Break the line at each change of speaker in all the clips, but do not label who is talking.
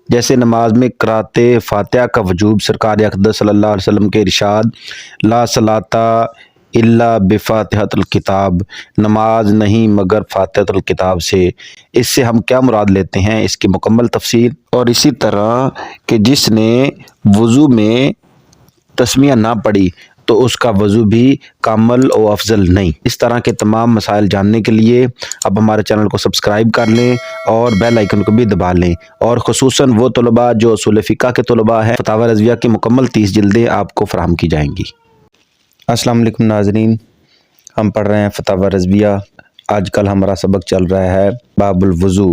جیسے نماز میں قرأت فاتحہ کا وجوب سرکار اقدس صلی اللہ علیہ وسلم کے ارشاد لا صلاۃ الا بفاتحۃ الکتاب، نماز نہیں مگر فاتحۃ الکتاب سے۔ اس سے ہم کیا مراد لیتے ہیں، اس کی مکمل تفصیل۔ اور اسی طرح کہ جس نے وضو میں تسمیہ نہ پڑھی تو اس کا وضو بھی کامل و افضل نہیں۔ اس طرح کے تمام مسائل جاننے کے لیے اب ہمارے چینل کو سبسکرائب کر لیں اور بیل آئیکن کو بھی دبا لیں، اور خصوصاً وہ طلباء جو اصول فقہ کے طلباء ہیں، فتاوی رضویہ کی مکمل 30 جلدیں آپ کو فراہم کی جائیں گی۔ السلام علیکم ناظرین، ہم پڑھ رہے ہیں فتاوی رضویہ۔ آج کل ہمارا سبق چل رہا ہے باب الوضو۔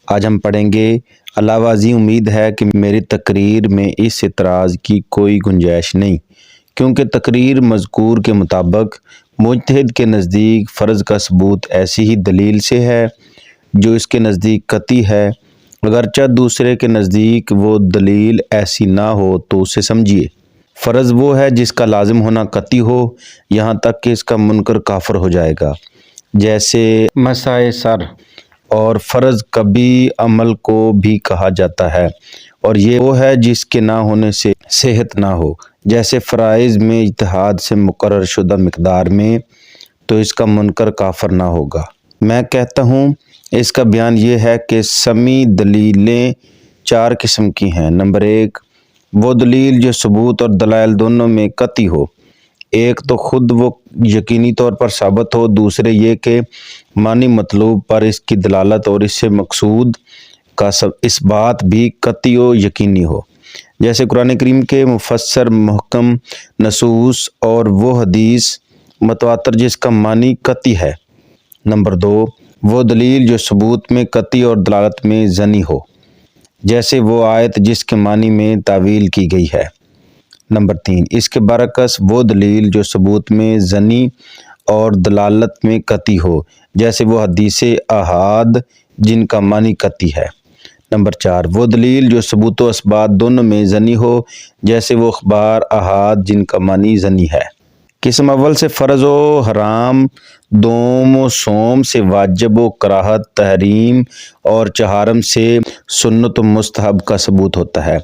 آج ہم پڑھیں گے علاوہ ازیں امید ہے کہ میری تقریر میں اس اعتراض کی کوئی گنجائش نہیں، کیونکہ تقریر مذکور کے مطابق مجتہد کے نزدیک فرض کا ثبوت ایسی ہی دلیل سے ہے جو اس کے نزدیک قطعی ہے، اگرچہ دوسرے کے نزدیک وہ دلیل ایسی نہ ہو تو اسے سمجھیے۔ فرض وہ ہے جس کا لازم ہونا قطعی ہو، یہاں تک کہ اس کا منکر کافر ہو جائے گا، جیسے مسح سر، اور فرض کبھی عمل کو بھی کہا جاتا ہے، اور یہ وہ ہے جس کے نہ ہونے سے صحت نہ ہو، جیسے فرائض میں اجتہاد سے مقرر شدہ مقدار میں، تو اس کا منکر کافر نہ ہوگا۔ میں کہتا ہوں اس کا بیان یہ ہے کہ سمی دلیلیں 4 قسم کی ہیں۔ نمبر 1، وہ دلیل جو ثبوت اور دلائل دونوں میں قطعی ہو۔ ایک تو خود وہ یقینی طور پر ثابت ہو، دوسرے یہ کہ معنی مطلوب پر اس کی دلالت اور اس سے مقصود کا اس بات بھی قطعی و یقینی ہو، جیسے قرآن کریم کے مفسر محکم نصوص اور وہ حدیث متواتر جس کا معنی قطعی ہے۔ نمبر 2، وہ دلیل جو ثبوت میں قطعی اور دلالت میں ظنی ہو، جیسے وہ آیت جس کے معنی میں تعویل کی گئی ہے۔ نمبر 3، اس کے برعکس وہ دلیل جو ثبوت میں ظنی اور دلالت میں قطعی ہو، جیسے وہ حدیث احاد جن کا معنی قطعی ہے۔ نمبر 4، وہ دلیل جو ثبوت و اثبات دونوں میں ظنی ہو، جیسے وہ اخبار احاد جن کا معنی ظنی ہے۔ قسم اول سے فرض و حرام، دوم و سوم سے واجب و کراہت تحریم، اور چہارم سے سنت و مستحب کا ثبوت ہوتا ہے۔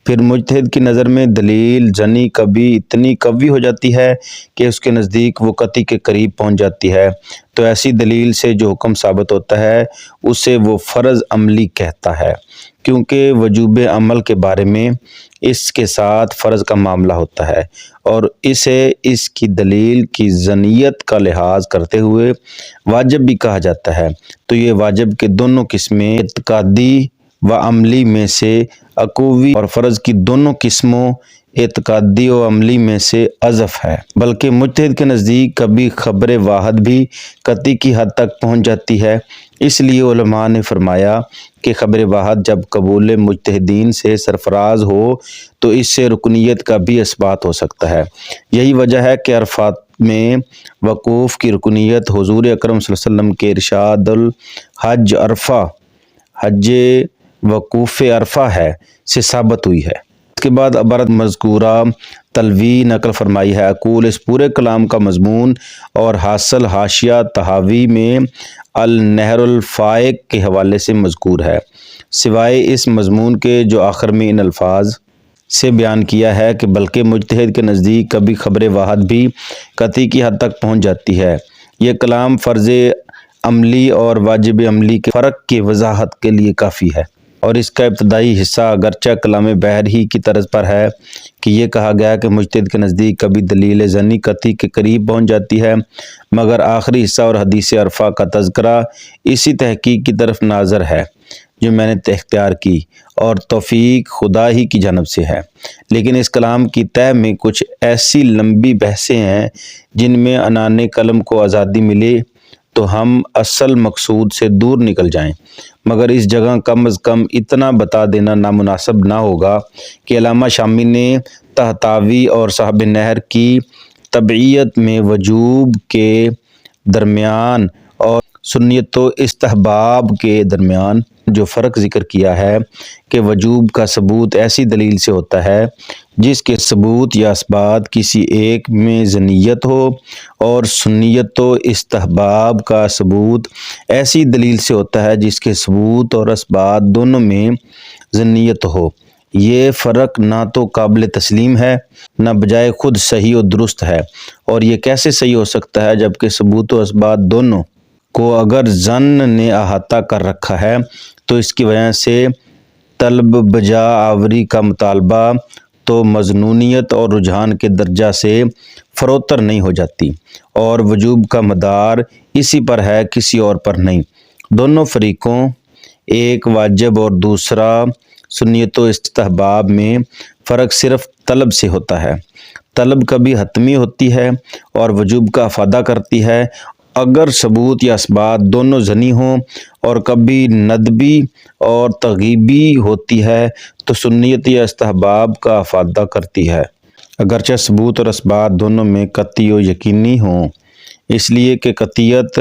پھر مجتہد کی نظر میں دلیل ظنی کبھی اتنی قوی ہو جاتی ہے کہ اس کے نزدیک وہ قطعی کے قریب پہنچ جاتی ہے، تو ایسی دلیل سے جو حکم ثابت ہوتا ہے اسے وہ فرض عملی کہتا ہے، کیونکہ وجوب عمل کے بارے میں اس کے ساتھ فرض کا معاملہ ہوتا ہے، اور اسے اس کی دلیل کی ظنیت کا لحاظ کرتے ہوئے واجب بھی کہا جاتا ہے۔ تو یہ واجب کے دونوں قسمیں اعتقادی و عملی میں سے عقوی، اور فرض کی دونوں قسموں اعتقادی و عملی میں سے اضف ہے۔ بلکہ مجتہد کے نزدیک کبھی خبر واحد بھی قطعی کی حد تک پہنچ جاتی ہے۔ اس لیے علماء نے فرمایا کہ خبر واحد جب قبول مجتہدین سے سرفراز ہو تو اس سے رکنیت کا بھی اثبات ہو سکتا ہے۔ یہی وجہ ہے کہ عرفات میں وقوف کی رکنیت حضور اکرم صلی اللہ علیہ وسلم کے ارشاد الحج عرفہ، حج وقوف عرفہ ہے سے ثابت ہوئی ہے۔ اس کے بعد عبارت مذکورہ تلوی نقل فرمائی ہے۔ اقول اس پورے کلام کا مضمون اور حاصل حاشیہ طحاوی میں النہر الفائق کے حوالے سے مذکور ہے، سوائے اس مضمون کے جو آخر میں ان الفاظ سے بیان کیا ہے کہ بلکہ مجتہد کے نزدیک کبھی خبر واحد بھی قطعی کی حد تک پہنچ جاتی ہے۔ یہ کلام فرض عملی اور واجب عملی کے فرق کی وضاحت کے لیے کافی ہے، اور اس کا ابتدائی حصہ اگرچہ کلام بحر ہی کی طرز پر ہے کہ یہ کہا گیا کہ مجتہد کے نزدیک کبھی دلیل ظنی قطعی کے قریب پہنچ جاتی ہے، مگر آخری حصہ اور حدیث عرفہ کا تذکرہ اسی تحقیق کی طرف ناظر ہے جو میں نے اختیار کی، اور توفیق خدا ہی کی جانب سے ہے۔ لیکن اس کلام کی تہ میں کچھ ایسی لمبی بحثیں ہیں جن میں عنان قلم کو آزادی ملے تو ہم اصل مقصود سے دور نکل جائیں، مگر اس جگہ کم از کم اتنا بتا دینا نامناسب نہ ہوگا کہ علامہ شامی نے طحطاوی اور صاحب نہر کی طبعیت میں وجوب کے درمیان اور سنیت و استحباب کے درمیان جو فرق ذکر کیا ہے کہ وجوب کا ثبوت ایسی دلیل سے ہوتا ہے جس کے ثبوت یا اثبات کسی ایک میں ظنیت ہو، اور سنیت و استحباب کا ثبوت ایسی دلیل سے ہوتا ہے جس کے ثبوت اور اثبات دونوں میں ذنیت ہو۔ یہ فرق نہ تو قابل تسلیم ہے نہ بجائے خود صحیح و درست ہے، اور یہ کیسے صحیح ہو سکتا ہے جبکہ ثبوت و اثبات دونوں کو اگر ظن نے احاطہ کر رکھا ہے تو اس کی وجہ سے طلب بجا آوری کا مطالبہ تو مظنونیت اور رجحان کے درجہ سے فروتر نہیں ہو جاتی، اور وجوب کا مدار اسی پر ہے، کسی اور پر نہیں۔ دونوں فریقوں، ایک واجب اور دوسرا سنیت و استحباب میں فرق صرف طلب سے ہوتا ہے۔ طلب کبھی حتمی ہوتی ہے اور وجوب کا افادہ کرتی ہے اگر ثبوت یا اثبات دونوں ظنی ہوں، اور کبھی ندبی اور ترغیبی ہوتی ہے تو سنیت یا استحباب کا افادہ کرتی ہے اگرچہ ثبوت اور اثبات دونوں میں قطعی و یقینی ہوں، اس لیے کہ قطعیت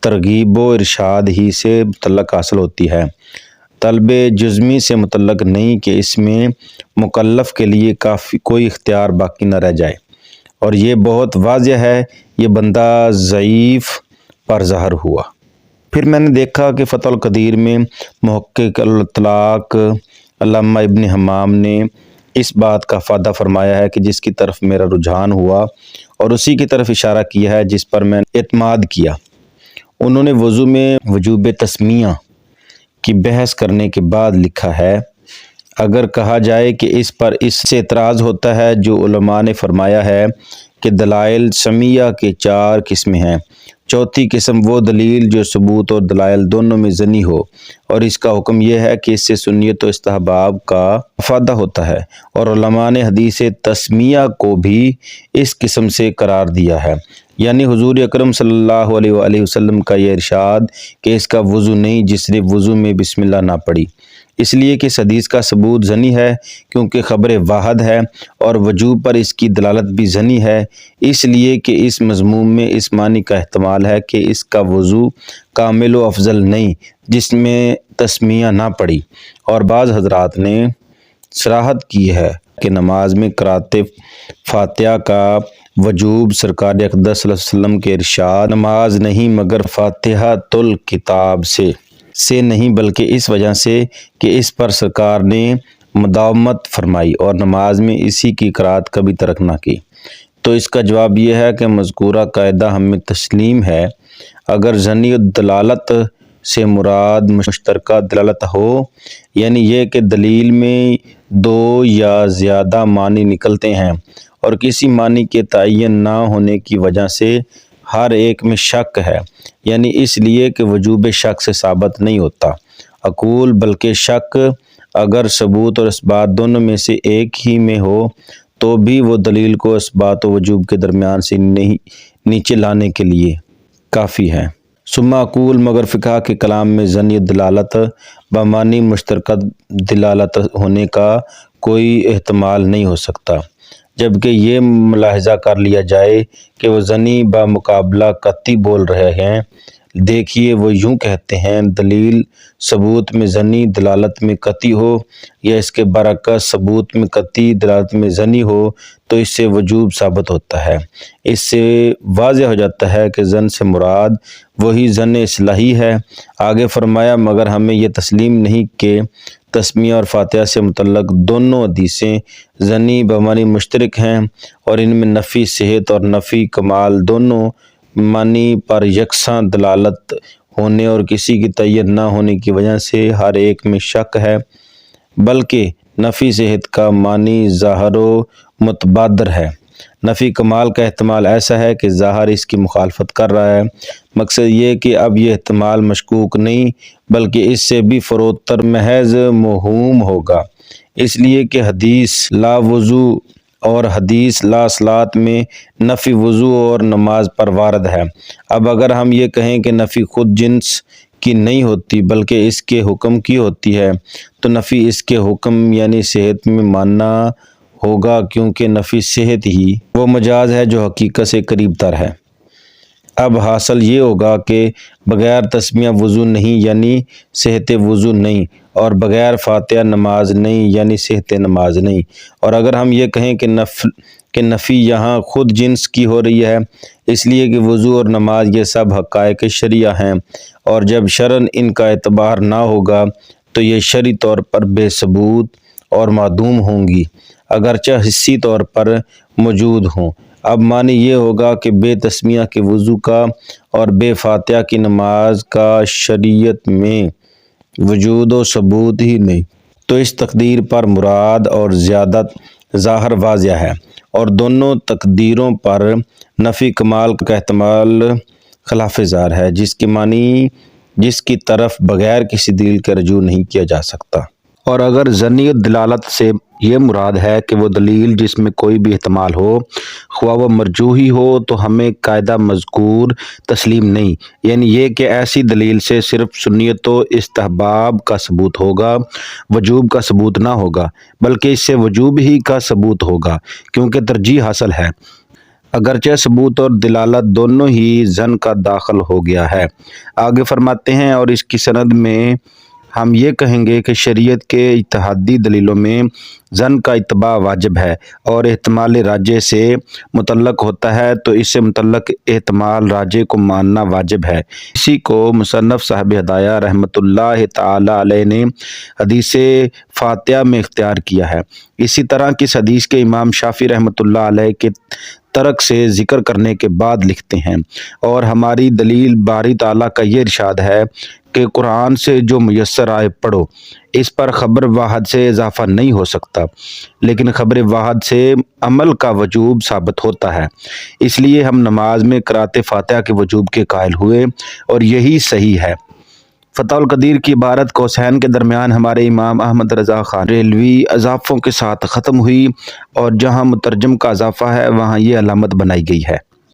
ترغیب و ارشاد ہی سے متعلق حاصل ہوتی ہے، طلب جزمی سے متعلق نہیں کہ اس میں مکلف کے لیے کوئی اختیار باقی نہ رہ جائے، اور یہ بہت واضح ہے، یہ بندہ ضعیف پر ظاہر ہوا۔ پھر میں نے دیکھا کہ فتح القدیر میں محقق الاطلاق علامہ ابن حمام نے اس بات کا افادہ فرمایا ہے کہ جس کی طرف میرا رجحان ہوا اور اسی کی طرف اشارہ کیا ہے جس پر میں نے اعتماد کیا۔ انہوں نے وضو میں وجوب تسمیہ کی بحث کرنے کے بعد لکھا ہے، اگر کہا جائے کہ اس پر اس سے اعتراض ہوتا ہے جو علماء نے فرمایا ہے کہ دلائل سمیہ کے 4 قسمیں ہیں، چوتھی قسم وہ دلیل جو ثبوت اور دلائل دونوں میں ظنی ہو، اور اس کا حکم یہ ہے کہ اس سے سنیت و استحباب کا افادہ ہوتا ہے، اور علماء نے حدیث تسمیہ کو بھی اس قسم سے قرار دیا ہے، یعنی حضور اکرم صلی اللہ علیہ وآلہ وسلم کا یہ ارشاد کہ اس کا وضو نہیں جس نے وضو میں بسم اللہ نہ پڑھی، اس لیے کہ اس حدیث کا ثبوت ظنی ہے کیونکہ خبر واحد ہے، اور وجوب پر اس کی دلالت بھی ظنی ہے اس لیے کہ اس مضمون میں اس معنی کا احتمال ہے کہ اس کا وضو کامل و افضل نہیں جس میں تسمیہ نہ پڑھی، اور بعض حضرات نے صراحت کی ہے کہ نماز میں قرأت فاتحہ کا وجوب سرکار اقدس صلی اللہ علیہ وسلم کے ارشاد نماز نہیں مگر فاتحۃ الکتاب سے نہیں بلکہ اس وجہ سے کہ اس پر سرکار نے مداومت فرمائی اور نماز میں اسی کی قرأت کبھی ترک نہ کی، تو اس کا جواب یہ ہے کہ مذکورہ قاعدہ ہمیں تسلیم ہے اگر ظنی دلالت سے مراد مشترکہ دلالت ہو، یعنی یہ کہ دلیل میں 2 یا زیادہ معنی نکلتے ہیں اور کسی معنی کے تعین نہ ہونے کی وجہ سے ہر ایک میں شک ہے، یعنی اس لیے کہ وجوب شک سے ثابت نہیں ہوتا عقول، بلکہ شک اگر ثبوت اور اثبات دونوں میں سے ایک ہی میں ہو تو بھی وہ دلیل کو اثبات و وجوب کے درمیان سے نیچے لانے کے لیے کافی ہے۔ ثم اقول مگر فقہ کے کلام میں ظنی دلالت بمعنی مشترکہ دلالت ہونے کا کوئی احتمال نہیں ہو سکتا، جبکہ یہ ملاحظہ کر لیا جائے کہ وہ ظنی بمقابلہ قطعی بول رہے ہیں۔ دیکھیے وہ یوں کہتے ہیں دلیل ثبوت میں ظنی دلالت میں قطعی ہو یا اس کے برعکس ثبوت میں قطعی دلالت میں ظنی ہو تو اس سے وجوب ثابت ہوتا ہے، اس سے واضح ہو جاتا ہے کہ ظن سے مراد وہی ظن اصلاحی ہے۔ آگے فرمایا مگر ہمیں یہ تسلیم نہیں کہ تسمیہ اور فاتحہ سے متعلق دونوں حدیثیں ظنی بمعنی مشترک ہیں، اور ان میں نفی صحت اور نفی کمال دونوں معنی پر یکساں دلالت ہونے اور کسی کی تعین نہ ہونے کی وجہ سے ہر ایک میں شک ہے، بلکہ نفی صحت کا معنی ظاہر و متبادر ہے، نفی کمال کا احتمال ایسا ہے کہ ظاہر اس کی مخالفت کر رہا ہے، مقصد یہ کہ اب یہ احتمال مشکوک نہیں بلکہ اس سے بھی فروتر محض موہوم ہوگا، اس لیے کہ حدیث لا وضو اور حدیث لا صلاۃ میں نفی وضو اور نماز پر وارد ہے۔ اب اگر ہم یہ کہیں کہ نفی خود جنس کی نہیں ہوتی بلکہ اس کے حکم کی ہوتی ہے تو نفی اس کے حکم یعنی صحت میں ماننا ہوگا، کیونکہ نفی صحت ہی وہ مجاز ہے جو حقیقت سے قریب تر ہے۔ اب حاصل یہ ہوگا کہ بغیر تسمیہ وضو نہیں یعنی صحت وضو نہیں، اور بغیر فاتحہ نماز نہیں یعنی صحت نماز نہیں، اور اگر ہم یہ کہیں کہ نفی یہاں خود جنس کی ہو رہی ہے اس لیے کہ وضو اور نماز یہ سب حقائق شرعیہ ہیں، اور جب شرعاً ان کا اعتبار نہ ہوگا تو یہ شرعی طور پر بے ثبوت اور معدوم ہوں گی، اگرچہ حسی طور پر موجود ہوں۔ اب معنی یہ ہوگا کہ بے تسمیہ کے وضو کا اور بے فاتحہ کی نماز کا شریعت میں وجود و ثبوت ہی نہیں، تو اس تقدیر پر مراد اور زیادت ظاہر واضح ہے، اور دونوں تقدیروں پر نفی کمال کا احتمال خلاف زار ہے، جس کے معنی جس کی طرف بغیر کسی دلیل کے رجوع نہیں کیا جا سکتا۔ اور اگر ظنی دلالت سے یہ مراد ہے کہ وہ دلیل جس میں کوئی بھی احتمال ہو، خواہ وہ مرجوح ہی ہو، تو ہمیں قاعدہ مذکور تسلیم نہیں، یعنی یہ کہ ایسی دلیل سے صرف سنیت و استحباب کا ثبوت ہوگا، وجوب کا ثبوت نہ ہوگا، بلکہ اس سے وجوب ہی کا ثبوت ہوگا، کیونکہ ترجیح حاصل ہے، اگرچہ ثبوت اور دلالت دونوں ہی ظن کا داخل ہو گیا ہے۔ آگے فرماتے ہیں، اور اس کی سند میں ہم یہ کہیں گے کہ شریعت کے اجتہادی دلیلوں میں ظن کا اتباع واجب ہے، اور احتمال راجح سے متعلق ہوتا ہے تو اس سے متعلق احتمال راجح کو ماننا واجب ہے۔ اسی کو مصنف صاحب ہدایہ رحمۃ اللہ تعالی علیہ نے حدیث فاتحہ میں اختیار کیا ہے۔ اسی طرح کس حدیث کے امام شافعی رحمۃ اللہ علیہ کے ترک سے ذکر کرنے کے بعد لکھتے ہیں، اور ہماری دلیل باری تعالیٰ کا یہ ارشاد ہے کہ قرآن سے جو میسر آئے پڑھو، اس پر خبر واحد سے اضافہ نہیں ہو سکتا، لیکن خبر واحد سے عمل کا وجوب ثابت ہوتا ہے، اس لیے ہم نماز میں قرأت فاتحہ کے وجوب کے قائل ہوئے، اور یہی صحیح ہے۔ فتح القدیر کی عبارت قوسین کے درمیان ہمارے امام احمد رضا خان ریلوی اضافوں کے ساتھ ختم ہوئی، اور جہاں مترجم کا اضافہ ہے وہاں یہ علامت بنائی گئی ہے۔